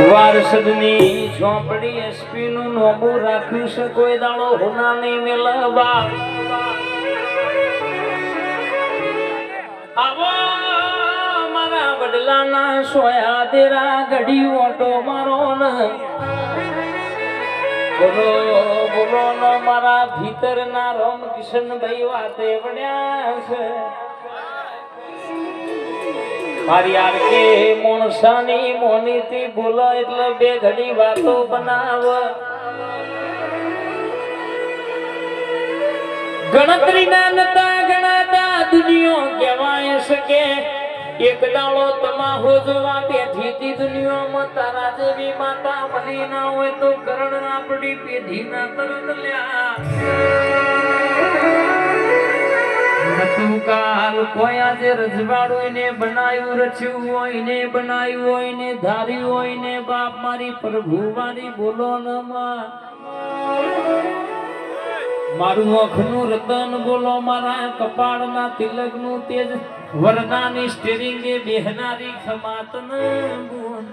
વારસદની Jhopdi SP નું નોમું રાખ્યું છે કોઈ દાડો હોના નહીં મેળવા આવો મારા વડલાના સોયા દેરા ઘડી ઓટો મારો ને બોલો બોલો ને મારા ભીતરના રામ કિશનભાઈ વાતે વણ્યા છે મારી યાર કે મોણસાની મોનીથી બોલો એટલે બે ઘડી વાતો બનાવ ગણતરીના નતા ગણાતા દુનિયો કહેવાય શકે એક દાડો તમાહો જોવા બેઠી હતી દુનિયામાં તારા જેવી માતા મળી ના હોય તો કરણ આપણી પેઢી ના તરત લ્યા નતું કાલ કોઈ આજે રજવાડું ને બનાવ્યું રચ્યું હોય ને બનાવ્યું હોય ને ધાર્યું હોય ને બાપ મારી પ્રભુ મારી બોલો ન મારું આંખનું રતન બોલો મારા કપાળના તિલકનું તેજ વરનાની સ્ટેરિંગે બેહનારી ખમાત ન બોલ